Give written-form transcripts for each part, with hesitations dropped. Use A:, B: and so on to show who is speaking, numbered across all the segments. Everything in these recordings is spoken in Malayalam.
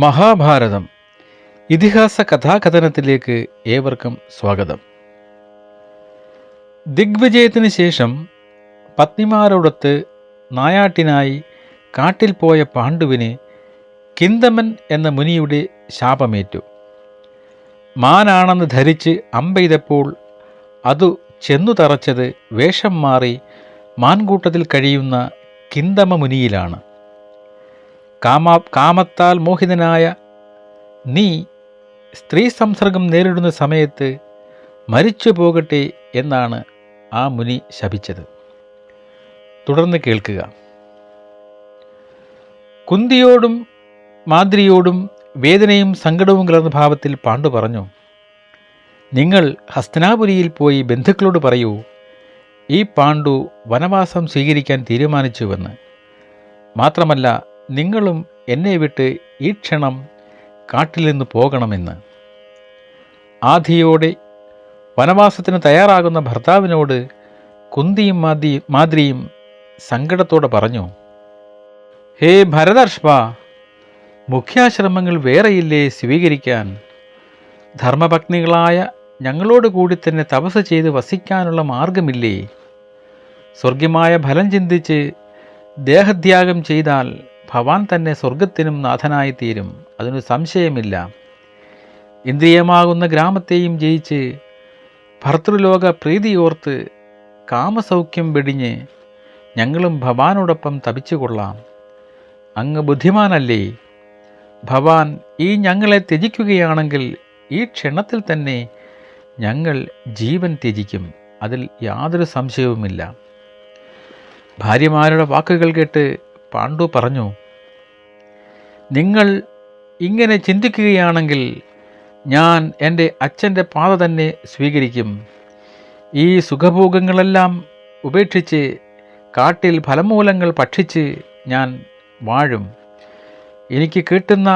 A: മഹാഭാരതം ഇതിഹാസ കഥാകഥനത്തിലേക്ക് ഏവർക്കും സ്വാഗതം. ദിഗ്വിജയത്തിന് ശേഷം പത്നിമാരോടൊത്ത് നായാട്ടിനായി കാട്ടിൽ പോയ പാണ്ഡുവിന് കിന്തമൻ എന്ന മുനിയുടെ ശാപമേറ്റു. മാനാണെന്ന് ധരിച്ച് അമ്പെയ്തപ്പോൾ അതു ചെന്നു തറച്ചത് വേഷം മാറി മാൻകൂട്ടത്തിൽ കഴിയുന്ന കിന്തമ മുനിയിലാണ്. കാമത്താൽ മോഹിതനായ നീ സ്ത്രീ സംസർഗം നേരിടുന്ന സമയത്ത് മരിച്ചു പോകട്ടെ എന്നാണ് ആ മുനി ശപിച്ചത്. തുടർന്ന് കേൾക്കുക. കുന്തിയോടും മാദ്രിയോടും വേദനയും സങ്കടവും കലർന്ന ഭാവത്തിൽ പാണ്ഡു പറഞ്ഞു, നിങ്ങൾ ഹസ്തനാപുരിയിൽ പോയി ബന്ധുക്കളോട് പറയൂ, ഈ പാണ്ഡു വനവാസം സ്വീകരിക്കാൻ തീരുമാനിച്ചുവെന്ന്. മാത്രമല്ല, നിങ്ങളും എന്നെ വിട്ട് ഈ ക്ഷണം കാട്ടിൽ നിന്ന് പോകണമെന്ന്. ആധിയോടെ വനവാസത്തിന് തയ്യാറാകുന്ന ഭർത്താവിനോട് കുന്തിയും മാദ്രിയും സങ്കടത്തോടെ പറഞ്ഞു, ഹേ ഭരതർഷഭ, മുഖ്യാശ്രമങ്ങൾ വേറെയില്ലേ സ്വീകരിക്കാൻ? ധർമ്മപത്നികളായ ഞങ്ങളോട് കൂടി തന്നെ തപസ് ചെയ്ത് വസിക്കാനുള്ള മാർഗമില്ലേ? സ്വർഗ്യമായ ഫലം ചിന്തിച്ച് ദേഹത്യാഗം ചെയ്താൽ ഭവാൻ തന്നെ സ്വർഗത്തിനും നാഥനായിത്തീരും, അതിനു സംശയമില്ല. ഇന്ദ്രിയമാകുന്ന ഗ്രാമത്തെയും ജയിച്ച് ഭർതൃലോക പ്രീതിയോർത്ത് കാമസൗഖ്യം വെടിഞ്ഞ് ഞങ്ങളും ഭവാനോടൊപ്പം തപിച്ചുകൊള്ളാം. അങ്ങ് ബുദ്ധിമാനല്ലേ? ഭവാൻ ഈ ഞങ്ങളെ ത്യജിക്കുകയാണെങ്കിൽ ഈ ക്ഷണത്തിൽ തന്നെ ഞങ്ങൾ ജീവൻ ത്യജിക്കും, അതിൽ യാതൊരു സംശയവുമില്ല. ഭാര്യമാരുടെ വാക്കുകൾ കേട്ട് പാണ്ഡു പറഞ്ഞു, നിങ്ങൾ ഇങ്ങനെ ചിന്തിക്കുകയാണെങ്കിൽ ഞാൻ എൻ്റെ അച്ഛൻ്റെ പാത തന്നെ സ്വീകരിക്കും. ഈ സുഖഭോഗങ്ങളെല്ലാം ഉപേക്ഷിച്ച് കാട്ടിൽ ഫലമൂലങ്ങൾ ഭക്ഷിച്ച് ഞാൻ വാഴും. എനിക്ക് കിട്ടുന്ന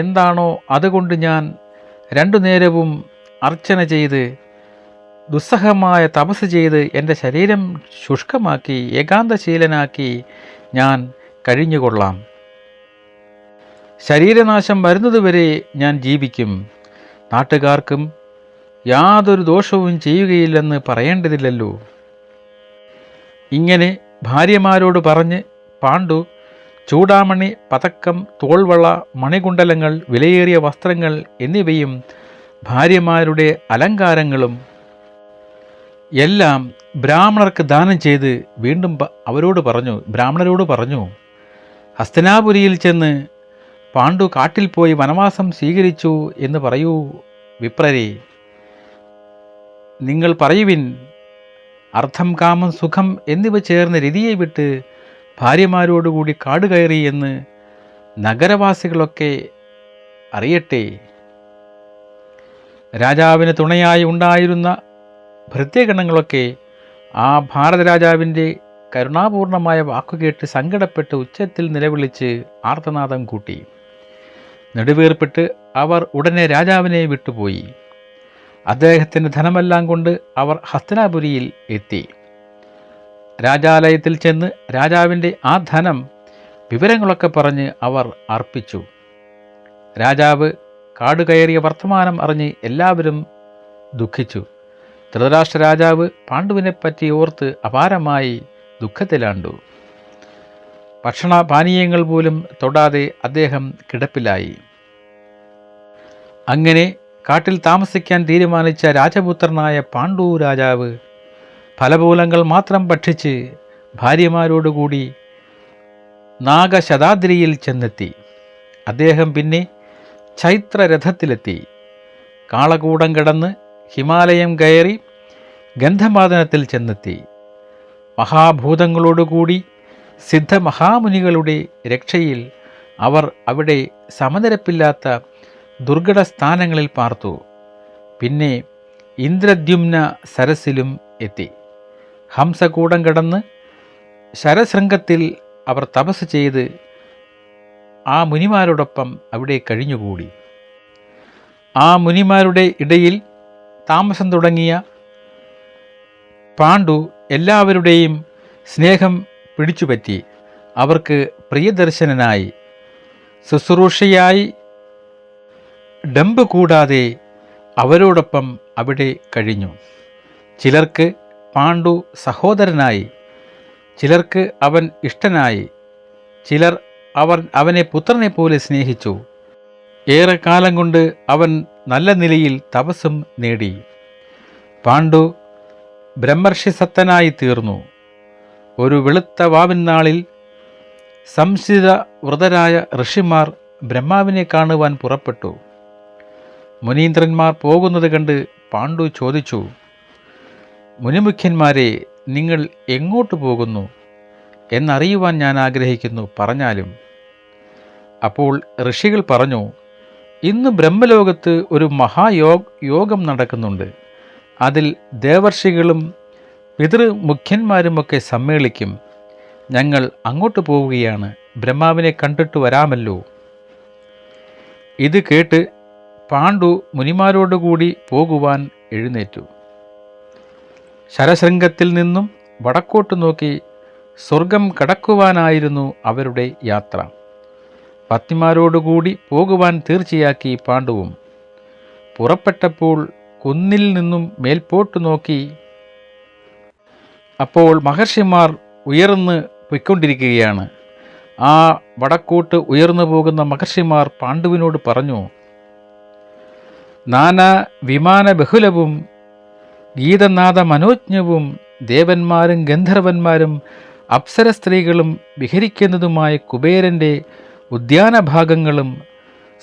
A: എന്താണോ അതുകൊണ്ട് ഞാൻ രണ്ടു നേരവും അർച്ചന ചെയ്ത് ദുസ്സഹമായ തപസ് ചെയ്ത് എൻ്റെ ശരീരം ശുഷ്കമാക്കി ഏകാന്തശീലനാക്കി ഞാൻ കഴിഞ്ഞുകൊള്ളാം. ശരീരനാശം വരുന്നതുവരെ ഞാൻ ജീവിക്കും. നാട്ടുകാർക്കും യാതൊരു ദോഷവും ചെയ്യുകയില്ലെന്ന് പറയേണ്ടതില്ലല്ലോ. ഇങ്ങനെ ഭാര്യമാരോട് പറഞ്ഞ് പാണ്ഡു ചൂടാമണി, പതക്കം, തോൾവള, മണികുണ്ടലങ്ങൾ, വിലയേറിയ വസ്ത്രങ്ങൾ എന്നിവയും ഭാര്യമാരുടെ അലങ്കാരങ്ങളും എല്ലാം ബ്രാഹ്മണർക്ക് ദാനം ചെയ്ത് വീണ്ടും ബ്രാഹ്മണരോട് പറഞ്ഞു, ഹസ്തനാപുരിയിൽ ചെന്ന് പാണ്ഡു കാട്ടിൽ പോയി വനവാസം സ്വീകരിച്ചു എന്ന് പറയൂ വിപ്രരെ. നിങ്ങൾ പറയുവിൻ, അർത്ഥം, കാമം, സുഖം എന്നിവ ചേർന്ന് രതിയെ വിട്ട് ഭാര്യമാരോടുകൂടി കാട് കയറി എന്ന് നഗരവാസികളൊക്കെ അറിയട്ടെ. രാജാവിന് തുണയായി ഉണ്ടായിരുന്ന ഭൃത്യഗണങ്ങളൊക്കെ ആ ഭാരതരാജാവിൻ്റെ കരുണാപൂർണമായ വാക്കുകേട്ട് സങ്കടപ്പെട്ട് ഉച്ചത്തിൽ നിലവിളിച്ച് ആർത്തനാദം കൂട്ടി. നെടുവീർപ്പിട്ട് അവർ ഉടനെ രാജാവിനെ വിട്ടുപോയി. അദ്ദേഹത്തിൻ്റെ ധനമെല്ലാം കൊണ്ട് അവർ ഹസ്തനാപുരിയിൽ എത്തി. രാജാലയത്തിൽ ചെന്ന് രാജാവിൻ്റെ ആ ധനം വിവരങ്ങളൊക്കെ പറഞ്ഞ് അവർ അർപ്പിച്ചു. രാജാവ് കാടുകയറിയ വർത്തമാനം അറിഞ്ഞ് എല്ലാവരും ദുഃഖിച്ചു. ധൃതരാഷ്ട്ര രാജാവ് പാണ്ഡുവിനെപ്പറ്റി ഓർത്ത് അപാരമായി ദുഃഖത്തിലാണ്ടു. ഭക്ഷണപാനീയങ്ങൾ പോലും തൊടാതെ അദ്ദേഹം കിടപ്പിലായി. അങ്ങനെ കാട്ടിൽ താമസിക്കാൻ തീരുമാനിച്ച രാജപുത്രനായ പാണ്ഡു രാജാവ് ഫലമൂലങ്ങൾ മാത്രം ഭക്ഷിച്ച് ഭാര്യമാരോടുകൂടി നാഗശതാദ്രിയിൽ ചെന്നെത്തി. അദ്ദേഹം പിന്നെ ചൈത്രരഥത്തിലെത്തി. കാളകൂടം കടന്ന് ഹിമാലയം കയറി ഗന്ധമാദനത്തിൽ ചെന്നെത്തി. മഹാഭൂതങ്ങളോടുകൂടി സിദ്ധമഹാമുനികളുടെ രക്ഷയിൽ അവർ അവിടെ സമനിരപ്പില്ലാത്ത ദുർഘട സ്ഥാനങ്ങളിൽ പാർത്തു. പിന്നെ ഇന്ദ്രദ്യുമ്ന സരസിലും എത്തി. ഹംസകൂടം കടന്ന് ശരശൃംഗത്തിൽ അവർ തപസ് ചെയ്ത് ആ മുനിമാരോടൊപ്പം അവിടെ കഴിഞ്ഞുകൂടി. ആ മുനിമാരുടെ ഇടയിൽ താമസം തുടങ്ങിയ പാണ്ഡു എല്ലാവരുടെയും സ്നേഹം പിടിച്ചുപറ്റി അവർക്ക് പ്രിയദർശനനായി. ശുശ്രൂഷയായി ഡംബ് കൂടാതെ അവരോടൊപ്പം അവിടെ കഴിഞ്ഞു. ചിലർക്ക് പാണ്ഡു സഹോദരനായി, ചിലർക്ക് അവൻ ഇഷ്ടനായി, ചിലർ അവനെ പുത്രനെ പോലെ സ്നേഹിച്ചു. ഏറെക്കാലം കൊണ്ട് അവൻ നല്ല നിലയിൽ തപസ്സും നേടി. പാണ്ഡു ബ്രഹ്മർഷിസത്തനായി തീർന്നു. ഒരു വെളുത്ത വാവിനാളിൽ സംശിത വ്രതരായ ഋഷിമാർ ബ്രഹ്മാവിനെ കാണുവാൻ പുറപ്പെട്ടു. മുനീന്ദ്രന്മാർ പോകുന്നത് കണ്ട് പാണ്ഡു ചോദിച്ചു, മുനിമുഖ്യന്മാരെ, നിങ്ങൾ എങ്ങോട്ട് പോകുന്നു എന്നറിയുവാൻ ഞാൻ ആഗ്രഹിക്കുന്നു, പറഞ്ഞാലും. അപ്പോൾ ഋഷികൾ പറഞ്ഞു, ഇന്ന് ബ്രഹ്മലോകത്ത് ഒരു യോഗം നടക്കുന്നുണ്ട്. അതിൽ ദേവർഷികളും പിതൃമുഖ്യന്മാരുമൊക്കെ സമ്മേളിക്കും. ഞങ്ങൾ അങ്ങോട്ട് പോവുകയാണ്. ബ്രഹ്മാവിനെ കണ്ടിട്ട് വരാമല്ലോ. ഇത് കേട്ട് പാണ്ഡു മുനിമാരോടുകൂടി പോകുവാൻ എഴുന്നേറ്റു. ശരശൃംഗത്തിൽ നിന്നും വടക്കോട്ട് നോക്കി സ്വർഗം കടക്കുവാനായിരുന്നു അവരുടെ യാത്ര. പത്നിമാരോടുകൂടി പോകുവാൻ തീർച്ചയാക്കി പാണ്ഡുവും. പുറപ്പെട്ടപ്പോൾ കുന്നിൽ നിന്നും മേൽപോട്ട് നോക്കി. അപ്പോൾ മഹർഷിമാർ ഉയർന്ന് പൊയ്ക്കൊണ്ടിരിക്കുകയാണ്. ആ വടക്കോട്ട് ഉയർന്നു പോകുന്ന മഹർഷിമാർ പാണ്ഡുവിനോട് പറഞ്ഞു, നാനാ വിമാന ബഹുലവും ഗീതനാഥ മനോജ്ഞവും ദേവന്മാരും ഗന്ധർവന്മാരും അപ്സര സ്ത്രീകളും വിഹരിക്കുന്നതുമായ കുബേരൻ്റെ ഉദ്യാനഭാഗങ്ങളും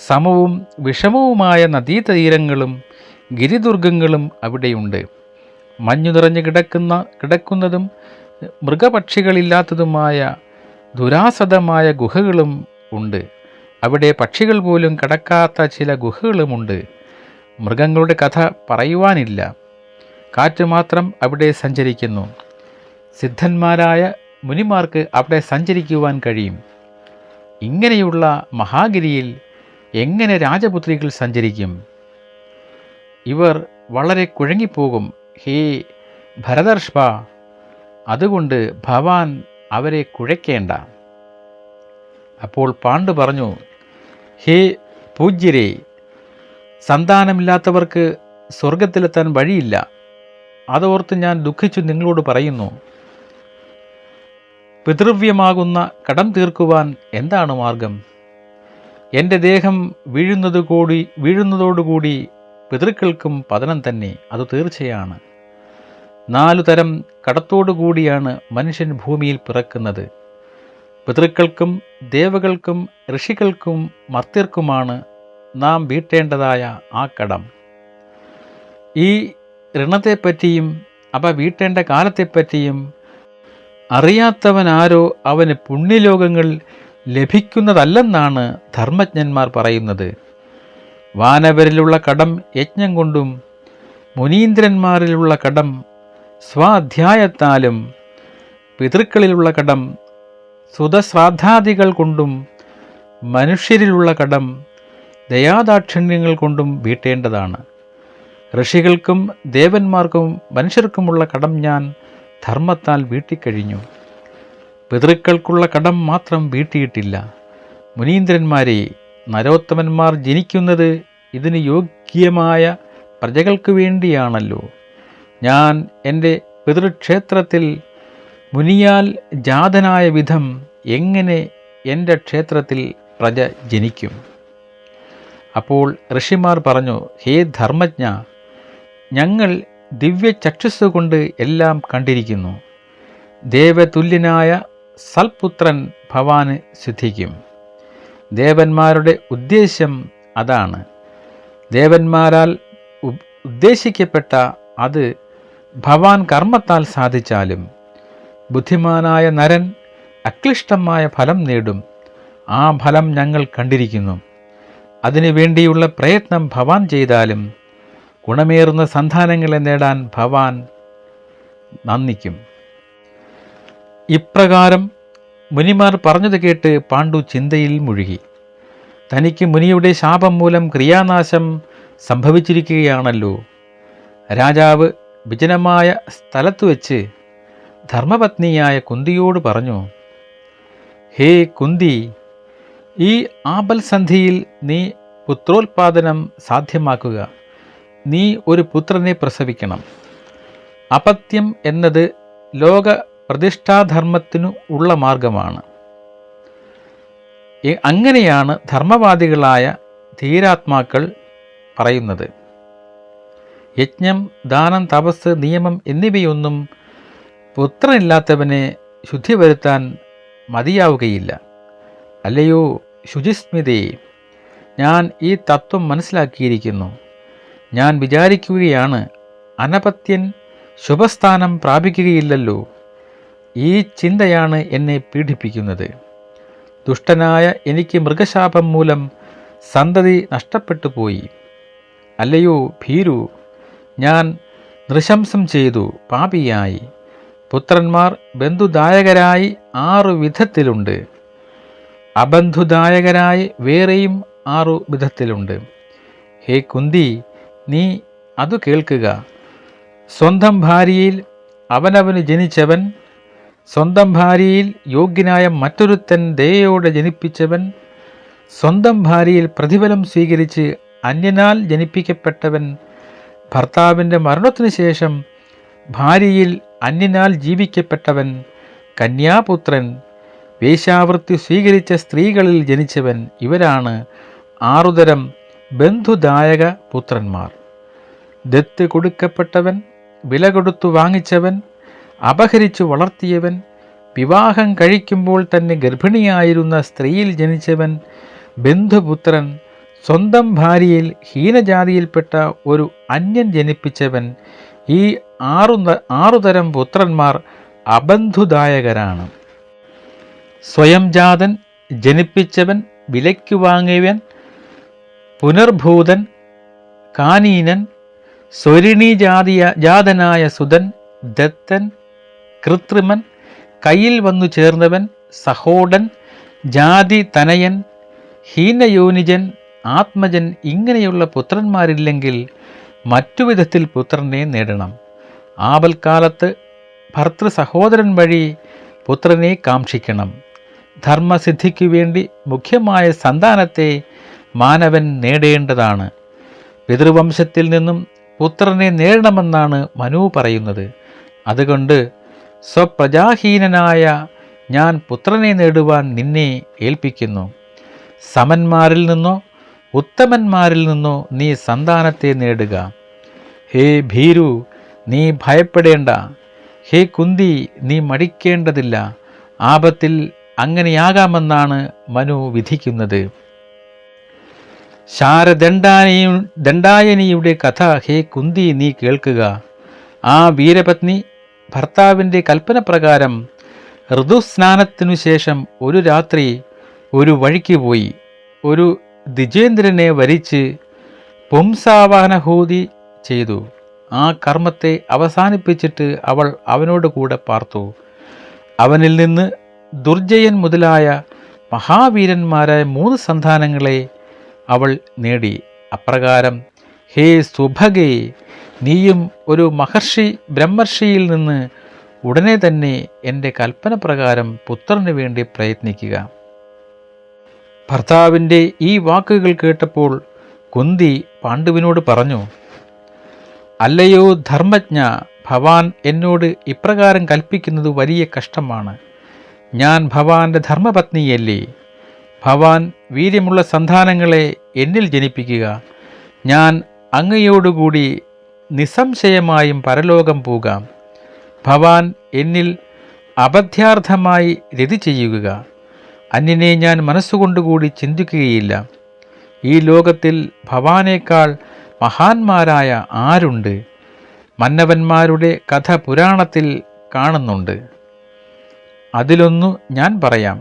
A: സമവും വിഷമവുമായ നദീതീരങ്ങളും ഗിരിദുർഗങ്ങളും അവിടെയുണ്ട്. മഞ്ഞു നിറഞ്ഞു കിടക്കുന്നതും മൃഗപക്ഷികളില്ലാത്തതുമായ ദുരാസദമായ ഗുഹകളും ഉണ്ട്. അവിടെ പക്ഷികൾ പോലും കടക്കാത്ത ചില ഗുഹകളുമുണ്ട്. മൃഗങ്ങളുടെ കഥ പറയുവാനില്ല. കാറ്റ് മാത്രം അവിടെ സഞ്ചരിക്കുന്നു. സിദ്ധന്മാരായ മുനിമാർക്ക് അവിടെ സഞ്ചരിക്കുവാൻ കഴിയും. ഇങ്ങനെയുള്ള മഹാഗിരിയിൽ എങ്ങനെ രാജപുത്രികൾ സഞ്ചരിക്കും? ഇവർ വളരെ കുഴങ്ങിപ്പോകും. ഹേ ഭരതർഷഭ, അതുകൊണ്ട് ഭവാൻ അവരെ കുഴയ്ക്കേണ്ട. അപ്പോൾ പാണ്ഡു പറഞ്ഞു, ഹേ പൂജ്യരെ, സന്താനമില്ലാത്തവർക്ക് സ്വർഗത്തിലെത്താൻ വഴിയില്ല. അതോർത്ത് ഞാൻ ദുഃഖിച്ചു നിങ്ങളോട് പറയുന്നു. പിതൃവ്യമാകുന്ന കടം തീർക്കുവാൻ എന്താണ് മാർഗം? എൻ്റെ ദേഹം വീഴുന്നതോടുകൂടി പിതൃക്കൾക്കും പതനം തന്നെ, അത് തീർച്ചയാണ്. 4 തരം കടത്തോടുകൂടിയാണ് മനുഷ്യൻ ഭൂമിയിൽ പിറക്കുന്നത്. പിതൃക്കൾക്കും ദേവകൾക്കും ഋഷികൾക്കും മർത്യർക്കുമാണ് നാം വീട്ടേണ്ടതായ ആ കടം. ഈ ഋണത്തെപ്പറ്റിയും അവ വീട്ടേണ്ട കാലത്തെപ്പറ്റിയും അറിയാത്തവനാരോ അവന് പുണ്യലോകങ്ങൾ ലഭിക്കുന്നതല്ലെന്നാണ് ധർമ്മജ്ഞന്മാർ പറയുന്നത്. വാനവരിലുള്ള കടം യജ്ഞം കൊണ്ടും മുനീന്ദ്രന്മാരിലുള്ള കടം സ്വാധ്യായത്താലും പിതൃക്കളിലുള്ള കടം സുതശ്രാദ്ധാദികൾ കൊണ്ടും മനുഷ്യരിലുള്ള കടം ദയാദാക്ഷിണ്യങ്ങൾ കൊണ്ടും വീട്ടേണ്ടതാണ്. ഋഷികൾക്കും ദേവന്മാർക്കും മനുഷ്യർക്കുമുള്ള കടം ഞാൻ ധർമ്മത്താൽ വീട്ടിക്കഴിഞ്ഞു. പിതൃക്കൾക്കുള്ള കടം മാത്രം വീട്ടിയിട്ടില്ല. മുനീന്ദ്രന്മാരെ, നരോത്തമന്മാർ ജനിക്കുന്നത് ഇതിന് യോഗ്യമായ പ്രജകൾക്ക് വേണ്ടിയാണല്ലോ. ഞാൻ എൻ്റെ പിതൃക്ഷേത്രത്തിൽ മുനിയാൽ ജാതനായ വിധം എങ്ങനെ എൻ്റെ ക്ഷേത്രത്തിൽ പ്രജ ജനിക്കും? അപ്പോൾ ഋഷിമാർ പറഞ്ഞു, ഹേ ധർമ്മജ്ഞ, ഞങ്ങൾ ദിവ്യചക്ഷുസ്സുകൊണ്ട് എല്ലാം കണ്ടിരിക്കുന്നു. ദേവതുല്യനായ സൽപുത്രൻ ഭവാന് സിദ്ധിക്കും. ദേവന്മാരുടെ ഉദ്ദേശ്യം അതാണ്. ദേവന്മാരാൽ ഉദ്ദേശിക്കപ്പെട്ട അത് ഭവാൻ കർമ്മത്താൽ സാധിച്ചാലും ബുദ്ധിമാനായ നരൻ അക്ലിഷ്ടമായ ഫലം നേടും. ആ ഫലം ഞങ്ങൾ കണ്ടിരിക്കുന്നു. അതിനു വേണ്ടിയുള്ള പ്രയത്നം ഭവാൻ ചെയ്താലും ഗുണമേറുന്ന സന്താനങ്ങളെ നേടാൻ ഭവാൻ നന്ദിക്കും. ഇപ്രകാരം മുനിമാർ പറഞ്ഞത് കേട്ട് പാണ്ഡു ചിന്തയിൽ മുഴുകി. തനിക്ക് മുനിയുടെ ശാപം മൂലം ക്രിയാനാശം സംഭവിച്ചിരിക്കുകയാണല്ലോ. രാജാവ് വിജനമായ സ്ഥലത്തു വെച്ച് ധർമ്മപത്നിയായ കുന്തിയോട് പറഞ്ഞു, ഹേ കുന്തി, ഈ ആപൽസന്ധിയിൽ നീ പുത്രോത്പാദനം സാധ്യമാക്കുക. നീ ഒരു പുത്രനെ പ്രസവിക്കണം. അപത്യം എന്നത് ലോക പ്രതിഷ്ഠാധർമ്മത്തിനു ഉള്ള മാർഗമാണ്. അങ്ങനെയാണ് ധർമ്മവാദികളായ ധീരാത്മാക്കൾ പറയുന്നത്. യജ്ഞം, ദാനം, തപസ്, നിയമം എന്നിവയൊന്നും പുത്രനില്ലാത്തവനെ ശുദ്ധി വരുത്താൻ മതിയാവുകയില്ല. അല്ലയോ ശുചിസ്മിതേ, ഞാൻ ഈ തത്വം മനസ്സിലാക്കിയിരിക്കുന്നു. ഞാൻ വിചാരിക്കുകയാണ്, അനപത്യൻ ശുഭസ്ഥാനം പ്രാപിക്കുകയില്ലല്ലോ. ഈ ചിന്തയാണ് എന്നെ പീഡിപ്പിക്കുന്നത്. ദുഷ്ടനായ എനിക്ക് മൃഗശാപം മൂലം സന്തതി നഷ്ടപ്പെട്ടു പോയി. അല്ലയോ ഭീരു, ഞാൻ നൃശംസം ചെയ്തു, പാപിയായി. പുത്രന്മാർ ബന്ധുദായകരായി 6 വിധത്തിലുണ്ട്, അബന്ധുദായകരായി വേറെയും 6 വിധത്തിലുണ്ട്. ഹേ കുന്തി, നീ അതു കേൾക്കുക. സ്വന്തം ഭാര്യയിൽ അവനവന് ജനിച്ചവൻ, സ്വന്തം ഭാര്യയിൽ യോഗ്യനായ മറ്റൊരുത്തൻ ദയയോടെ ജനിപ്പിച്ചവൻ, സ്വന്തം ഭാര്യയിൽ പ്രതിഫലം സ്വീകരിച്ച് അന്യനാൽ ജനിപ്പിക്കപ്പെട്ടവൻ, ഭർത്താവിൻ്റെ മരണത്തിനു ശേഷം ഭാര്യയിൽ അന്യനാൽ ജീവിക്കപ്പെട്ടവൻ, കന്യാപുത്രൻ, വേശ്യാവൃത്തി സ്വീകരിച്ച സ്ത്രീകളിൽ ജനിച്ചവൻ, ഇവരാണ് 6 തരം ബന്ധുദായക പുത്രന്മാർ. ദത്ത് കൊടുക്കപ്പെട്ടവൻ, വില കൊടുത്തു വാങ്ങിച്ചവൻ, അപഹരിച്ചു വളർത്തിയവൻ, വിവാഹം കഴിക്കുമ്പോൾ തന്നെ ഗർഭിണിയായിരുന്ന സ്ത്രീയിൽ ജനിച്ചവൻ, ബന്ധുപുത്രൻ, സ്വന്തം ഭാര്യയിൽ ഹീനജാതിയിൽപ്പെട്ട ഒരു അന്യൻ ജനിപ്പിച്ചവൻ, ഈ 6 തരം പുത്രന്മാർ അബന്ധുദായകരാണ്. സ്വയം ജാതൻ, ജനിപ്പിച്ചവൻ, വിലയ്ക്കു വാങ്ങിയവൻ, പുനർഭൂതൻ, കാനീനൻ, സ്വരിണീജാതനായ സുതൻ, ദത്തൻ, കൃത്രിമൻ, കയ്യിൽ വന്നു ചേർന്നവൻ, സഹോടൻ, ജാതി തനയൻ, ഹീനയോനിജൻ, ആത്മജൻ, ഇങ്ങനെയുള്ള പുത്രന്മാരില്ലെങ്കിൽ മറ്റു വിധത്തിൽ പുത്രനെ നേടണം. ആപൽക്കാലത്ത് ഭർത്തൃ സഹോദരൻ വഴി പുത്രനെ കാക്ഷിക്കണം. ധർമ്മസിദ്ധിക്കു വേണ്ടി മുഖ്യമായ സന്താനത്തെ മാനവൻ നേടേണ്ടതാണ്. പിതൃവംശത്തിൽ നിന്നും പുത്രനെ നേടണമെന്നാണ് മനു പറയുന്നത്. അതുകൊണ്ട് സ്വപ്രജാഹീനനായ ഞാൻ പുത്രനെ നേടുവാൻ നിന്നെ ഏൽപ്പിക്കുന്നു. സമന്മാരിൽ നിന്നോ ഉത്തമന്മാരിൽ നിന്നോ നീ സന്താനത്തെ നേടുക. ഹേ ഭീരു, നീ ഭയപ്പെടേണ്ട. ഹേ കുന്തി, നീ മടിക്കേണ്ടതില്ല. ആപത്തിൽ അങ്ങനെയാകാമെന്നാണ് മനു വിധിക്കുന്നത്. ശാരദണ്ഡായനിയുടെ കഥ ഹേ കുന്തി നീ കേൾക്കുക. ആ വീരപത്നി ഭർത്താവിൻ്റെ കൽപ്പന പ്രകാരം ഋതുസ്നാനത്തിനു ശേഷം ഒരു രാത്രി ഒരു വഴിക്ക് പോയി ഒരു ദ്വിജേന്ദ്രനെ വരിച്ച് പുംസാവാഹനഹൂതി ചെയ്തു. ആ കർമ്മത്തെ അവസാനിപ്പിച്ചിട്ട് അവൾ അവനോട് കൂടെ പാർത്തു. അവനിൽ നിന്ന് ദുർജയൻ മുതലായ മഹാവീരന്മാരായ 3 സന്താനങ്ങളെ അവൾ നേടി. അപ്രകാരം ഹേ സുഭഗേ, നീയും ഒരു ബ്രഹ്മർഷിയിൽ നിന്ന് ഉടനെ തന്നെ എൻ്റെ കൽപ്പന പ്രകാരം പുത്രന് വേണ്ടി പ്രയത്നിക്കുക. ഭർത്താവിൻ്റെ ഈ വാക്കുകൾ കേട്ടപ്പോൾ കുന്തി പാണ്ഡുവിനോട് പറഞ്ഞു, അല്ലയോ ധർമ്മജ്ഞ, ഭവാൻ എന്നോട് ഇപ്രകാരം കൽപ്പിക്കുന്നത് വലിയ കഷ്ടമാണ്. ഞാൻ ഭവാന്റെ ധർമ്മപത്നിയല്ലേ? ഭവാൻ വീര്യമുള്ള സന്താനങ്ങളെ എന്നിൽ ജനിപ്പിക്കുക. ഞാൻ അങ്ങയോടുകൂടി നിസ്സംശയമായും പരലോകം പോകാം. ഭവാൻ എന്നിൽ അബദ്ധ്യാർത്ഥമായി രതി ചെയ്യുക. അന്യനെ ഞാൻ മനസ്സുകൊണ്ടുകൂടി ചിന്തിക്കുകയില്ല. ഈ ലോകത്തിൽ ഭവാനേക്കാൾ മഹാന്മാരായ ആരുണ്ട്? മന്നവന്മാരുടെ കഥ പുരാണത്തിൽ കാണുന്നുണ്ട്. അതിലൊന്നു ഞാൻ പറയാം.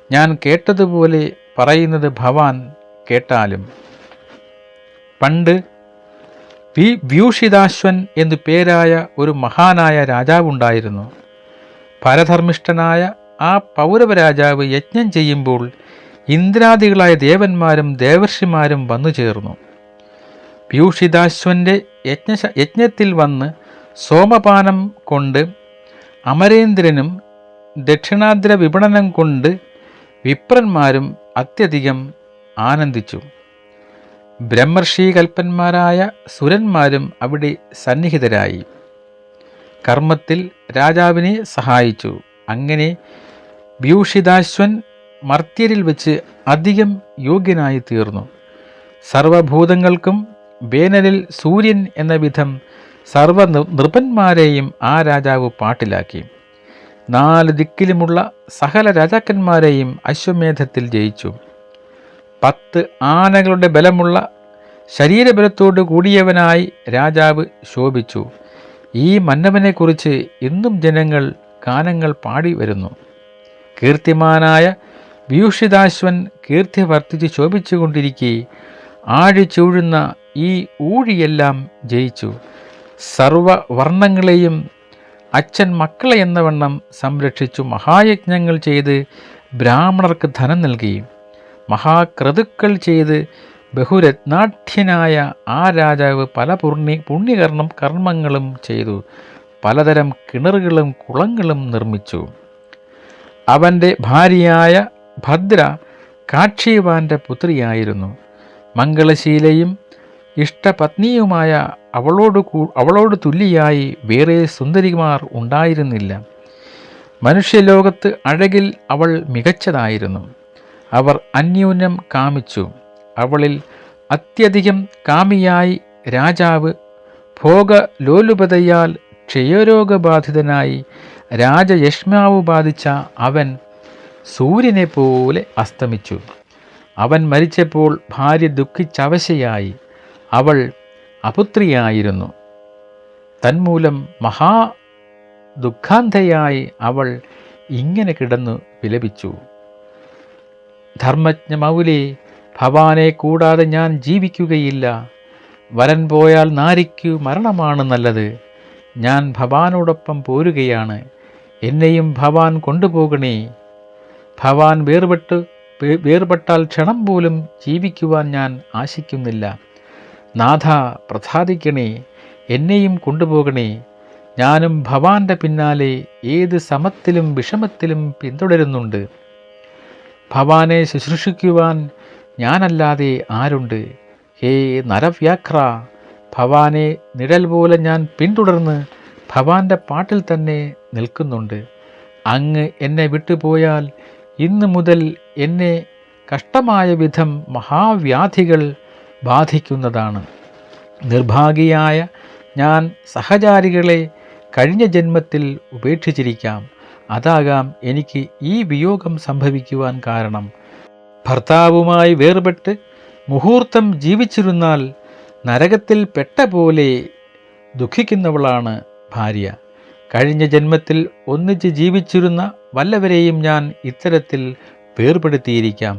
A: ഞാൻ കേട്ടതുപോലെ പറയുന്നത് ഭവാൻ കേട്ടാലും. പണ്ട് വ്യൂഷിതാശ്വൻ എന്നു പേരായ ഒരു മഹാനായ രാജാവുണ്ടായിരുന്നു. പരധർമ്മിഷ്ഠനായ ആ പൗരവരാജാവ് യജ്ഞം ചെയ്യുമ്പോൾ ഇന്ദ്രാദികളായ ദേവന്മാരും ദേവർഷിമാരും വന്നു ചേർന്നു. വ്യൂഷിതാശ്വൻ്റെ യജ്ഞത്തിൽ വന്ന് സോമപാനം കൊണ്ട് അമരേന്ദ്രനും ദക്ഷിണാദ്ര വിപണനം കൊണ്ട് വിപ്രന്മാരും അത്യധികം ആനന്ദിച്ചു. ബ്രഹ്മർഷി കൽപ്പന്മാരായ സുരന്മാരും അവിടെ സന്നിഹിതരായി. കർമ്മത്തിൽ രാജാവിനെ സഹായിച്ചു. അങ്ങനെ വ്യൂഷിതാശ്വൻ മർത്യരിൽ വെച്ച് അധികം യോഗ്യനായി തീർന്നു. സർവഭൂതങ്ങൾക്കും വേനലിൽ സൂര്യൻ എന്ന വിധം സർവ നൃപന്മാരെയും ആ രാജാവ് പാട്ടിലാക്കി. 4 ദിക്കിലുമുള്ള സകല രാജാക്കന്മാരെയും അശ്വമേധത്തിൽ ജയിച്ചു. 10 ആനകളുടെ ബലമുള്ള ശരീരബലത്തോട് കൂടിയവനായി രാജാവ് ശോഭിച്ചു. ഈ മന്നവനെക്കുറിച്ച് ഇന്നും ജനങ്ങൾ ഗാനങ്ങൾ പാടി വരുന്നു. കീർത്തിമാനായ വ്യൂഷിതാശ്വൻ കീർത്തി വർദ്ധിച്ച് ശോഭിച്ചുകൊണ്ടിരിക്കെ ആഴിച്ചൂഴുന്ന ഈ ഊഴിയെല്ലാം ജയിച്ചു. സർവവർണ്ണങ്ങളെയും അച്ഛൻ മക്കളെ എന്നവണ്ണം സംരക്ഷിച്ചു. മഹായജ്ഞങ്ങൾ ചെയ്ത് ബ്രാഹ്മണർക്ക് ധനം നൽകി. മഹാക്രതുക്കൾ ചെയ്ത് ബഹുരത്നാഢ്യനായ ആ രാജാവ് പല കർമ്മങ്ങളും ചെയ്തു. പലതരം കിണറുകളും കുളങ്ങളും നിർമ്മിച്ചു. അവൻ്റെ ഭാര്യയായ ഭദ്ര കാക്ഷ്യവാൻ്റെ പുത്രിയായിരുന്നു. മംഗളശീലയും ഇഷ്ടപത്നിയുമായ അവളോട് തുല്യയായി വേറെ സുന്ദരിമാർ ഉണ്ടായിരുന്നില്ല. മനുഷ്യലോകത്ത് അഴകിൽ അവൾ മികച്ചതായിരുന്നു. അവർ അന്യോന്യം കാമിച്ചു. അവളിൽ അത്യധികം കാമിയായി രാജാവ് ഭോഗലോലുപതയാൽ ക്ഷയരോഗബാധിതനായി രാജയഷ്മാവ് ബാധിച്ച അവൻ സൂര്യനെ പോലെ അസ്തമിച്ചു. അവൻ മരിച്ചപ്പോൾ ഭാര്യ ദുഃഖിച്ചവശയായി. അവൾ അപുത്രിയായിരുന്നു. തന്മൂലം മഹാ ദുഃഖാന്തയായി അവൾ ഇങ്ങനെ കിടന്നു വിലപിച്ചു. ധർമ്മജ്ഞ മൗലേ, ഭവാനെ കൂടാതെ ഞാൻ ജീവിക്കുകയില്ല. വരൻ പോയാൽ നാരിക്കു മരണമാണ് നല്ലത്. ഞാൻ ഭവാനോടൊപ്പം പോരുകയാണ്. എന്നെയും ഭവാൻ കൊണ്ടുപോകണേ. ഭവാൻ വേർപെട്ടാൽ ക്ഷണം പോലും ജീവിക്കുവാൻ ഞാൻ ആശിക്കുന്നില്ല. നാഥ, പ്രസാദിക്കണേ, എന്നെയും കൊണ്ടുപോകണേ. ഞാനും ഭവാന്റെ പിന്നാലെ ഏത് സമത്തിലും വിഷമത്തിലും പിന്തുടരുന്നുണ്ട്. ഭവാനെ ശുശ്രൂഷിക്കുവാൻ ഞാനല്ലാതെ ആരുണ്ട്? ഹേ നരവ്യാഘ്ര, ഭവാനെ നിഴൽ പോലെ ഞാൻ പിന്തുടർന്ന് ഭവാന്റെ പാട്ടിൽ തന്നെ നിൽക്കുന്നുണ്ട്. അങ്ങ് എന്നെ വിട്ടുപോയാൽ ഇന്നു മുതൽ എന്നെ കഷ്ടമായ വിധം മഹാവ്യാധികൾ ബാധിക്കുന്നതാണ്. നിർഭാഗിയായ ഞാൻ സഹചാരികളെ കഴിഞ്ഞ ജന്മത്തിൽ ഉപേക്ഷിച്ചിരിക്കാം. അതാകാം എനിക്ക് ഈ വിയോഗം സംഭവിക്കുവാൻ കാരണം. ഭർത്താവുമായി വേർപെട്ട് മുഹൂർത്തം ജീവിച്ചിരുന്നാൽ നരകത്തിൽ പെട്ട പോലെ ദുഃഖിക്കുന്നവളാണ് ഭാര്യ. കഴിഞ്ഞ ജന്മത്തിൽ ഒന്നിച്ച് ജീവിച്ചിരുന്ന വല്ലവരെയും ഞാൻ ഇത്തരത്തിൽ വേർപെടുത്തിയിരിക്കാം.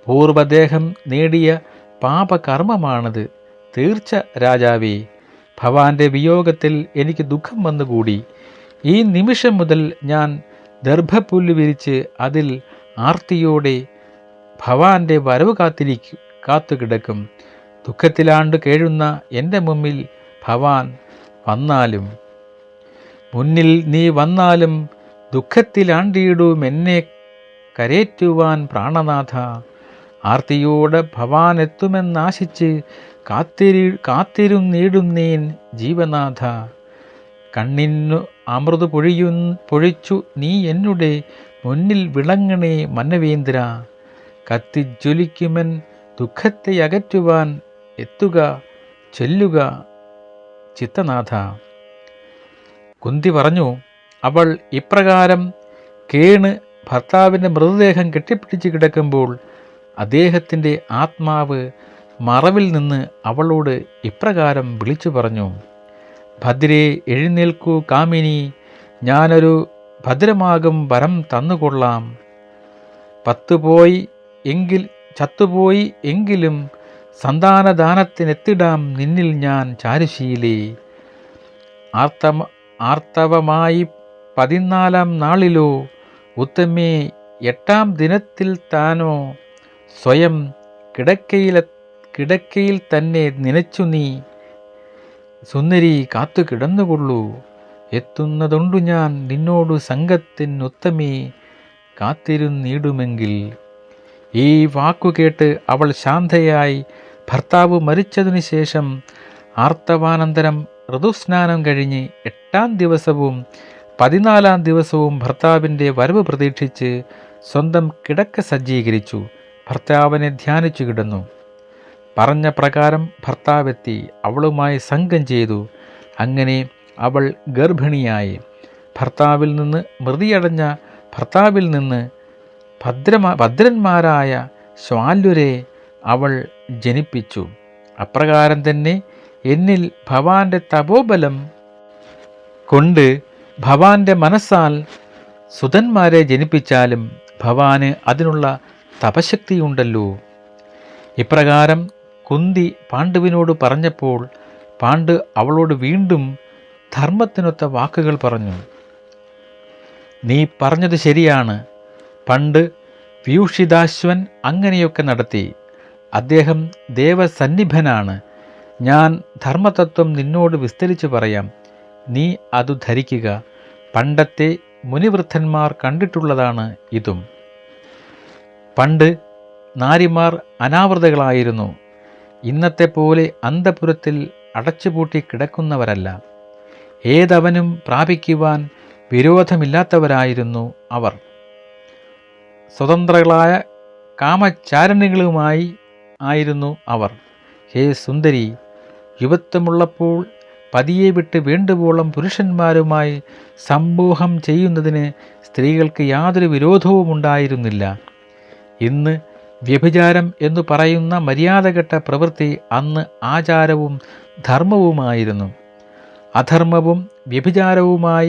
A: പൂർവദേഹം നേടിയ പാപകർമ്മമാണത്. തീർച്ച രാജാവേ, ഭവാന്റെ വിയോഗത്തിൽ എനിക്ക് ദുഃഖം വന്നുകൂടി. ഈ നിമിഷം മുതൽ ഞാൻ ദർഭപ്പുല്ല് വിരിച്ച് അതിൽ ആർത്തിയോടെ ഭവാന്റെ വരവ് കാത്തുകിടക്കും. ദുഃഖത്തിലാണ്ട് കേഴുന്ന എൻ്റെ മുമ്പിൽ ഭവാൻ വന്നാലും മുന്നിൽ നീ വന്നാലും ദുഃഖത്തിലാണ്ടിയിടും എന്നെ കരേറ്റുവാൻ പ്രാണനാഥ. ആർത്തിയോടെ ഭവാൻ എത്തുമെന്നാശിച്ച് കാത്തിരുന്നീടുന്നേൻ ജീവനാഥ. കണ്ണിന്നു അമൃത് പൊഴിച്ചു നീ എന്നുടെ മുന്നിൽ വിളങ്ങണേ മന്നവേന്ദ്ര. കത്തിജ്വലിക്കുമൻ ദുഃഖത്തെ അകറ്റുവാൻ എത്തുക ചൊല്ലുക ചിത്തനാഥ. കുന്തി പറഞ്ഞു. അവൾ ഇപ്രകാരം കേണ് ഭർത്താവിൻ്റെ മൃതദേഹം കെട്ടിപ്പിടിച്ച് കിടക്കുമ്പോൾ അദ്ദേഹത്തിൻ്റെ ആത്മാവ് മറവിൽ നിന്ന് അവളോട് ഇപ്രകാരം വിളിച്ചു പറഞ്ഞു. ഭദ്രേ, എഴുന്നേൽക്കൂ കാമിനി, ഞാനൊരു ഭദ്രമാകും വരം തന്നുകൊള്ളാം. ചത്തുപോയി എങ്കിലും സന്താനദാനത്തിനെത്തിടാം നിന്നിൽ ഞാൻ ചാരുശീലേ. ആർത്തവമായി 14-ാം നാളിലോ ഉത്തമേ 8-ാം ദിനത്തിൽ താനോ സ്വയം കിടക്കയിൽ തന്നെ നനച്ചു നീ സുന്ദരി കാത്തു കിടന്നുകൊള്ളൂ. എത്തുന്നതുണ്ടു ഞാൻ നിന്നോടു സംഘത്തിനുത്തമേ കാത്തിരുന്നീടുമെങ്കിൽ. ഈ വാക്കു കേട്ട് അവൾ ശാന്തയായി ഭർത്താവ് മരിച്ചതിനു ശേഷം ആർത്തവാനന്തരം ഋതുസ്നാനം കഴിഞ്ഞ് 8-ാം ദിവസവും 14-ാം ദിവസവും ഭർത്താവിൻ്റെ വരവ് പ്രതീക്ഷിച്ച് സ്വന്തം കിടക്ക സജ്ജീകരിച്ചു ഭർത്താവിനെ ധ്യാനിച്ചു കിടന്നു. പറഞ്ഞ പ്രകാരം ഭർത്താവെത്തി അവളുമായി സംഘം ചെയ്തു. അങ്ങനെ അവൾ ഗർഭിണിയായി. ഭർത്താവിൽ നിന്ന് മൃതിയടഞ്ഞ ഭർത്താവിൽ നിന്ന് ഭദ്രന്മാരായ ശ്വാല്വരെ അവൾ ജനിപ്പിച്ചു. അപ്രകാരം തന്നെ എന്നിൽ ഭവാന്റെ തപോബലം കൊണ്ട് ഭവാന്റെ മനസ്സാൽ സുതന്മാരെ ജനിപ്പിച്ചാലും ഭവാന് അതിനുള്ള തപശക്തിയുണ്ടല്ലോ. ഇപ്രകാരം കുന്തി പാണ്ഡുവിനോട് പറഞ്ഞപ്പോൾ പാണ്ഡു അവളോട് വീണ്ടും ധർമ്മത്തിനൊത്ത വാക്കുകൾ പറഞ്ഞു. നീ പറഞ്ഞത് ശരിയാണ്. പണ്ട് വ്യൂഷിതാശ്വൻ അങ്ങനെയൊക്കെ നടത്തി. അദ്ദേഹം ദേവസന്നിഭനാണ്. ഞാൻ ധർമ്മതത്വം നിന്നോട് വിസ്തരിച്ചു പറയാം. നീ അതു ധരിക്കുക. പണ്ടത്തെ മുനിവൃദ്ധന്മാർ കണ്ടിട്ടുള്ളതാണ് ഇതും. പണ്ട് നാരിമാർ അനാവൃതകളായിരുന്നു. ഇന്നത്തെ പോലെ അന്തഃപുരത്തിൽ അടച്ചുപൂട്ടി കിടക്കുന്നവരല്ല. ഏതവനും പ്രാപിക്കുവാൻ വിരോധമില്ലാത്തവരായിരുന്നു അവർ. സ്വതന്ത്രകളായ കാമചാരണികളുമായി ആയിരുന്നു അവർ. ഹേ സുന്ദരി, യുവത്വമുള്ളപ്പോൾ പതിയെ വിട്ട് വേണ്ടുവോളം പുരുഷന്മാരുമായി സംമോഹം ചെയ്യുന്നതിന് സ്ത്രീകൾക്ക് യാതൊരു വിരോധവും ഉണ്ടായിരുന്നില്ല. ഇന്ന് വ്യഭിചാരം എന്നു പറയുന്ന മര്യാദകെട്ട പ്രവൃത്തി അന്ന് ആചാരവും ധർമ്മവുമായിരുന്നു. അധർമ്മവും വ്യഭിചാരവുമായ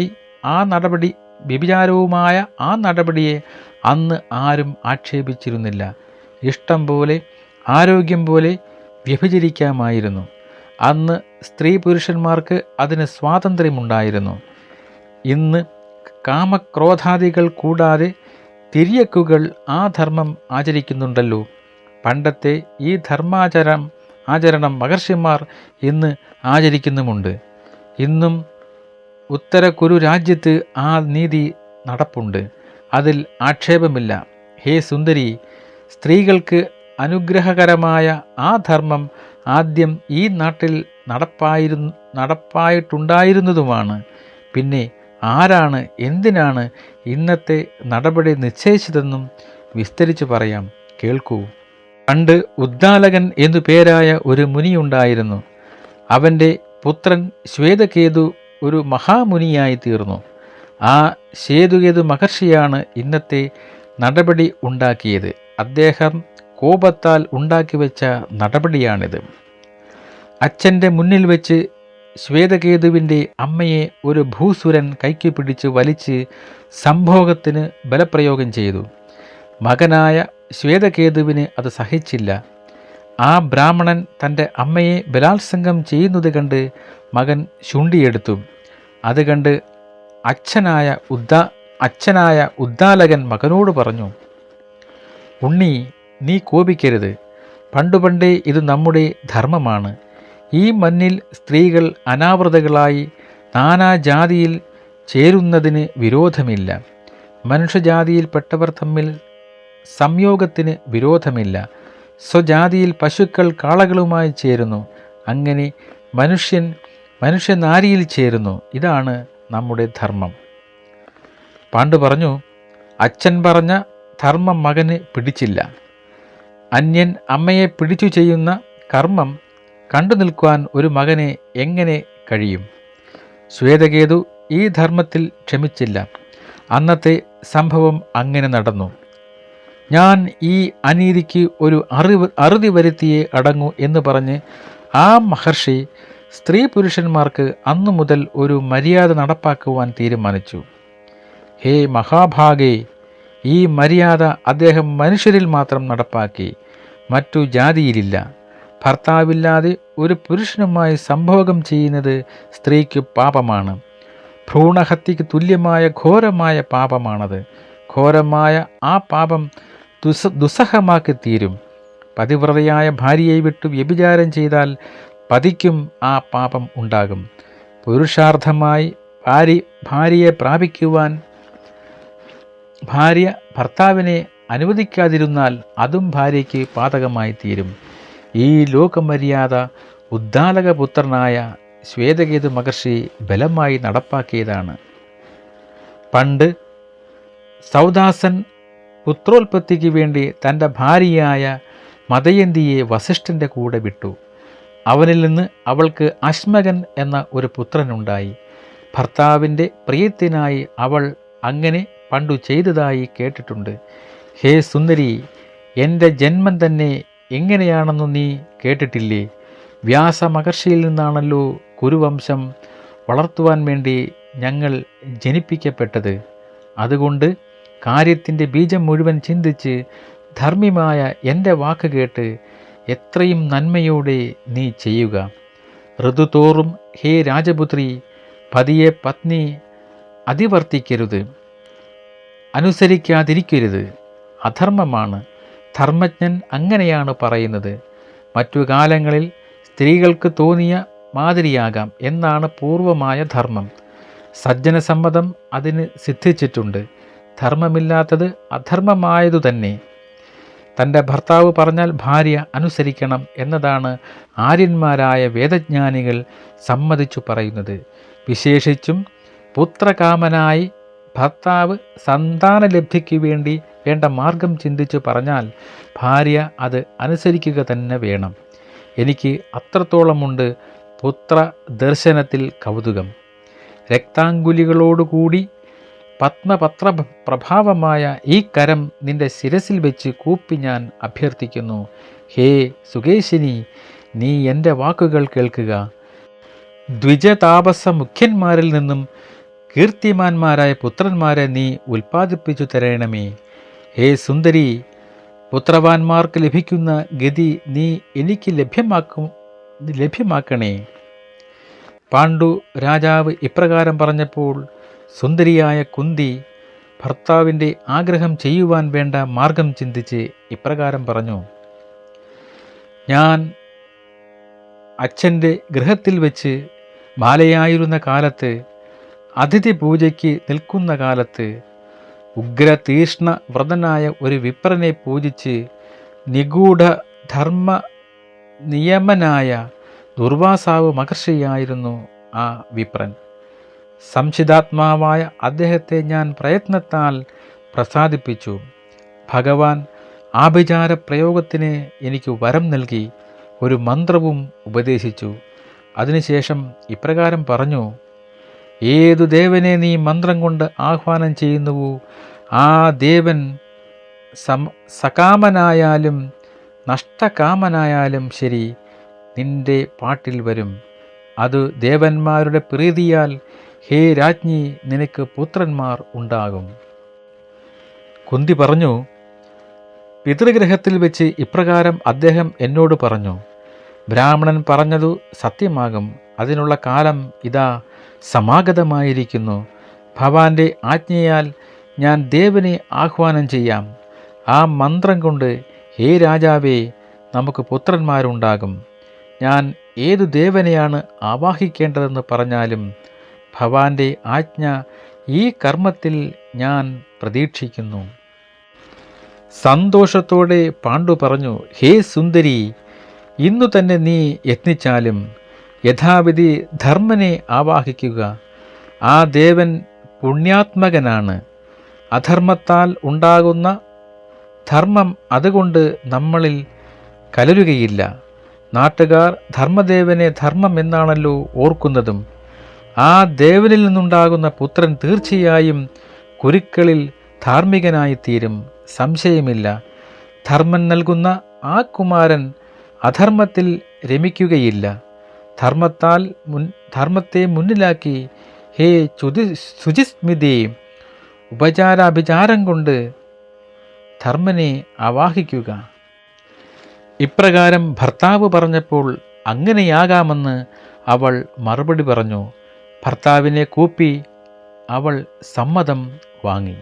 A: ആ നടപടിയെ അന്ന് ആരും ആക്ഷേപിച്ചിരുന്നില്ല. ഇഷ്ടം പോലെ ആരോഗ്യം പോലെ വ്യഭിചരിക്കാമായിരുന്നു. അന്ന് സ്ത്രീ പുരുഷന്മാർക്ക് അതിന് സ്വാതന്ത്ര്യമുണ്ടായിരുന്നു. ഇന്ന് കാമക്രോധാദികൾ കൂടാതെ തിര്യക്കുകൾ ആ ധർമ്മം ആചരിക്കുന്നുണ്ടല്ലോ. പണ്ടത്തെ ഈ ആചരണം മഹർഷിമാർ ഇന്ന് ആചരിക്കുന്നുമുണ്ട്. ഇന്നും ഉത്തരകുരു രാജ്യത്ത് ആ നീതി നടപ്പുണ്ട്. അതിൽ ആക്ഷേപമില്ല. ഹേ സുന്ദരി, സ്ത്രീകൾക്ക് അനുഗ്രഹകരമായ ആ ധർമ്മം ആദ്യം ഈ നാട്ടിൽ നടപ്പായിട്ടുണ്ടായിരുന്നതുമാണ്. പിന്നെ ആരാണ് എന്തിനാണ് ഇന്നത്തെ നടപടി നിശ്ചയിച്ചതെന്നും വിസ്തരിച്ചു പറയാം, കേൾക്കൂ. പണ്ട് ഉദ്ദാലകൻ എന്നു പേരായ ഒരു മുനിയുണ്ടായിരുന്നു. അവൻ്റെ പുത്രൻ ശ്വേതകേതു ഒരു മഹാമുനിയായി തീർന്നു. ആ ശ്വേതകേതു മഹർഷിയാണ് ഇന്നത്തെ നടപടി ഉണ്ടാക്കിയത്. അദ്ദേഹം കോപത്താൽ ഉണ്ടാക്കിവെച്ച നടപടിയാണിത്. അച്ഛൻ്റെ മുന്നിൽ വെച്ച് ശ്വേതകേതുവിൻ്റെ അമ്മയെ ഒരു ഭൂസുരൻ കൈക്ക് പിടിച്ച് വലിച്ച് സംഭോഗത്തിന് ബലപ്രയോഗം ചെയ്തു. മകനായ ശ്വേതകേതുവിന് അത് സഹിച്ചില്ല. ആ ബ്രാഹ്മണൻ തൻ്റെ അമ്മയെ ബലാത്സംഗം ചെയ്യുന്നത് കണ്ട് മകൻ ശുണ്ഠിയെടുത്തു. അത് കണ്ട് അച്ഛനായ ഉദ്ദാലകൻ മകനോട് പറഞ്ഞു, ഉണ്ണി, നീ കോപിക്കരുത്. പണ്ടുപണ്ടേ ഇത് നമ്മുടെ ധർമ്മമാണ്. ഈ മണ്ണിൽ സ്ത്രീകൾ അനാവൃതകളായി നാനാജാതിയിൽ ചേരുന്നതിന് വിരോധമില്ല. മനുഷ്യജാതിയിൽപ്പെട്ടവർ തമ്മിൽ സംയോഗത്തിന് വിരോധമില്ല. സ്വജാതിയിൽ പശുക്കൾ കാളകളുമായി ചേരുന്നു. അങ്ങനെ മനുഷ്യനാരിയിൽ ചേരുന്നു. ഇതാണ് നമ്മുടെ ധർമ്മം. പാണ്ഡു പറഞ്ഞു, അച്ഛൻ പറഞ്ഞ ധർമ്മം മകന് പിടിച്ചില്ല. അന്യൻ അമ്മയെ പിടിച്ചു ചെയ്യുന്ന കർമ്മം കണ്ടു നിൽക്കുവാൻ ഒരു മകനെ എങ്ങനെ കഴിയും? ശ്വേതകേതു ഈ ധർമ്മത്തിൽ ക്ഷമിച്ചില്ല. അന്നത്തെ സംഭവം അങ്ങനെ നടന്നു. ഞാൻ ഈ അനീതിക്ക് ഒരു അറുതി വരുത്തിയേ അടങ്ങൂ എന്ന് പറഞ്ഞ് ആ മഹർഷി സ്ത്രീ പുരുഷന്മാർക്ക് അന്നു മുതൽ ഒരു മര്യാദ നടപ്പാക്കുവാൻ തീരുമാനിച്ചു. ഹേ മഹാഭാഗേ, ഈ മര്യാദ അദ്ദേഹം മനുഷ്യരിൽ മാത്രം നടപ്പാക്കി, മറ്റു ജാതിയിലില്ല. ഭർത്താവില്ലാതെ ഒരു പുരുഷനുമായി സംഭോഗം ചെയ്യുന്നത് സ്ത്രീക്ക് പാപമാണ്. ഭ്രൂണഹത്യയ്ക്ക് തുല്യമായ ഘോരമായ പാപമാണത്. ഘോരമായ ആ പാപം ദുസ്സഹമാക്കി തീരും. പതിവ്രതയായ ഭാര്യയെ വിട്ടു വ്യഭിചാരം ചെയ്താൽ പതിക്കും ആ പാപം ഉണ്ടാകും. പുരുഷാർത്ഥമായി ഭാര്യയെ പ്രാപിക്കുവാൻ ഭാര്യ ഭർത്താവിനെ അനുവദിക്കാതിരുന്നാൽ അതും ഭാര്യയ്ക്ക് പാതകമായി തീരും. ഈ ലോകമര്യാദ ഉദ്ദാലകപുത്രനായ ശ്വേതകേതു മഹർഷി ബലമായി നടപ്പാക്കിയതാണ്. പണ്ട് സൗദാസൻ പുത്രോൽപത്തിക്ക് വേണ്ടി തൻ്റെ ഭാര്യയായ മദയന്തിയെ വസിഷ്ഠൻ്റെ കൂടെ വിട്ടു. അവനിൽ നിന്ന് അവൾക്ക് അശ്മകൻ എന്ന ഒരു പുത്രനുണ്ടായി. ഭർത്താവിൻ്റെ പ്രിയത്തിനായി അവൾ അങ്ങനെ പണ്ടു ചെയ്തതായി കേട്ടിട്ടുണ്ട്. ഹേ സുന്ദരി, എൻ്റെ ജന്മം തന്നെ എങ്ങനെയാണെന്നു നീ കേട്ടിട്ടില്ലേ? വ്യാസമഹർഷിയിൽ നിന്നാണല്ലോ കുരുവംശം വളർത്തുവാൻ വേണ്ടി ഞങ്ങൾ ജനിപ്പിക്കപ്പെട്ടത്. അതുകൊണ്ട് കാര്യത്തിൻ്റെ ബീജം മുഴുവൻ ചിന്തിച്ച് ധർമ്മിമായ എൻ്റെ വാക്ക് കേട്ട് എത്രയും നന്മയോടെ നീ ചെയ്യുക. ഋതുതോറും ഹേ രാജപുത്രി, പതിയെ പത്നി അതിവർത്തിക്കരുത്, അനുസരിക്കാതിരിക്കരുത്. അധർമ്മമാണ്. ധർമ്മജ്ഞൻ അങ്ങനെയാണ് പറയുന്നത്. മറ്റു കാലങ്ങളിൽ സ്ത്രീകൾക്ക് തോന്നിയ മാതിരിയാകാം എന്നാണ് പൂർവമായ ധർമ്മം. സജ്ജനസമ്മതം അതിന് സിദ്ധിച്ചിട്ടുണ്ട്. ധർമ്മമില്ലാത്തത് അധർമ്മമായതു തന്നെ. തൻ്റെ ഭർത്താവ് പറഞ്ഞാൽ ഭാര്യ അനുസരിക്കണം എന്നതാണ് ആര്യന്മാരായ വേദജ്ഞാനികൾ സമ്മതിച്ചു പറയുന്നത്. വിശേഷിച്ചും പുത്രകാമനായി ഭർത്താവ് സന്താനലബ്ധിക്ക് വേണ്ടി വേണ്ട മാർഗം ചിന്തിച്ചു പറഞ്ഞാൽ ഭാര്യ അത് അനുസരിക്കുക തന്നെ വേണം. എനിക്ക് അത്രത്തോളമുണ്ട് പുത്ര ദർശനത്തിൽ കൗതുകം. രക്താങ്കുലികളോടുകൂടി പത്മപത്ര പ്രഭാവമായ ഈ കരം നിന്റെ ശിരസിൽ വെച്ച് കൂപ്പി ഞാൻ അഭ്യർത്ഥിക്കുന്നു. ഹേ സുകേശിനി, നീ എൻ്റെ വാക്കുകൾ കേൾക്കുക. ദ്വിജതാപസ മുഖ്യന്മാരിൽ നിന്നും കീർത്തിമാന്മാരായ പുത്രന്മാരെ നീ ഉൽപ്പാദിപ്പിച്ചു തരണമേ. ഹേ സുന്ദരി, പുത്രവാന്മാർക്ക് ലഭിക്കുന്ന ഗതി നീ എനിക്ക് ലഭ്യമാക്കണേ. പാണ്ഡു രാജാവ് ഇപ്രകാരം പറഞ്ഞപ്പോൾ സുന്ദരിയായ കുന്തി ഭർത്താവിൻ്റെ ആഗ്രഹം ചെയ്യുവാൻ വേണ്ട മാർഗം ചിന്തിച്ച് ഇപ്രകാരം പറഞ്ഞു. ഞാൻ അച്ഛൻ്റെ ഗൃഹത്തിൽ വെച്ച് ബാലയായിരുന്ന കാലത്ത്, അതിഥി പൂജയ്ക്ക് നിൽക്കുന്ന കാലത്ത്, ഉഗ്രതീഷ്ണ വ്രതനായ ഒരു വിപ്രനെ പൂജിച്ച് നിഗൂഢ ധർമ്മ നിയമനായ ദുർവാസാവ് മഹർഷിയായിരുന്നു ആ വിപ്രൻ. സംശിതാത്മാവായ അദ്ദേഹത്തെ ഞാൻ പ്രയത്നത്താൽ പ്രസാദിപ്പിച്ചു. ഭഗവാൻ ആഭിചാര പ്രയോഗത്തിന് എനിക്ക് വരം നൽകി ഒരു മന്ത്രവും ഉപദേശിച്ചു. അതിനുശേഷം ഇപ്രകാരം പറഞ്ഞു. ഏതു ദേവനെ നീ മന്ത്രം കൊണ്ട് ആഹ്വാനം ചെയ്യുന്നുവോ ആ ദേവൻ സകാമനായാലും നഷ്ടകാമനായാലും ശരി നിന്റെ പാട്ടിൽ വരും. അത് ദേവന്മാരുടെ പ്രീതിയാൽ ഹേ രാജ്ഞി നിനക്ക് പുത്രന്മാർ ഉണ്ടാകും. കുന്തി പറഞ്ഞു. പിതൃഗ്രഹത്തിൽ വെച്ച് ഇപ്രകാരം അദ്ദേഹം എന്നോട് പറഞ്ഞു. ബ്രാഹ്മണൻ പറഞ്ഞതു സത്യമാകും. അതിനുള്ള കാലം ഇതാ സമാഗതമായിരിക്കുന്നു. ഭവാന്റെ ആജ്ഞയാൽ ഞാൻ ദേവനെ ആഹ്വാനം ചെയ്യാം. ആ മന്ത്രം കൊണ്ട് ഹേ രാജാവേ നമുക്ക് പുത്രന്മാരുണ്ടാകും. ഞാൻ ഏതു ദേവനെയാണ് ആവാഹിക്കേണ്ടതെന്ന് പറഞ്ഞാലും ഭവാന്റെ ആജ്ഞ ഈ കർമ്മത്തിൽ ഞാൻ പ്രതീക്ഷിക്കുന്നു. സന്തോഷത്തോടെ പാണ്ഡു പറഞ്ഞു. ഹേ സുന്ദരി, ഇന്നു തന്നെ നീ യത്നിച്ചാലും യഥാവിധി ധർമ്മനെ ആവാഹിക്കുക. ആ ദേവൻ പുണ്യാത്മകനാണ്. അധർമ്മത്താൽ ഉണ്ടാകുന്ന ധർമ്മം അതുകൊണ്ട് നമ്മളിൽ കലരുകയില്ല. നാട്ടുകാർ ധർമ്മദേവനെ ധർമ്മം എന്നാണല്ലോ ഓർക്കുന്നതും. ആ ദേവനിൽ നിന്നുണ്ടാകുന്ന പുത്രൻ തീർച്ചയായും കുരുക്കളിൽ ധാർമ്മികനായിത്തീരും, സംശയമില്ല. ധർമ്മം നൽകുന്ന ആ കുമാരൻ അധർമ്മത്തിൽ രമിക്കുകയില്ല. ധർമ്മത്തെ മുന്നിലാക്കി ഹേ ശുചിസ്മിതേ, ഉപചാരാഭിചാരം കൊണ്ട് ധർമ്മനെ ആവാഹിക്കുക. ഇപ്രകാരം ഭർത്താവ് പറഞ്ഞപ്പോൾ അങ്ങനെയാകാമെന്ന് അവൾ മറുപടി പറഞ്ഞു. ഭർത്താവിനെ കൂപ്പി അവൾ സമ്മതം വാങ്ങി.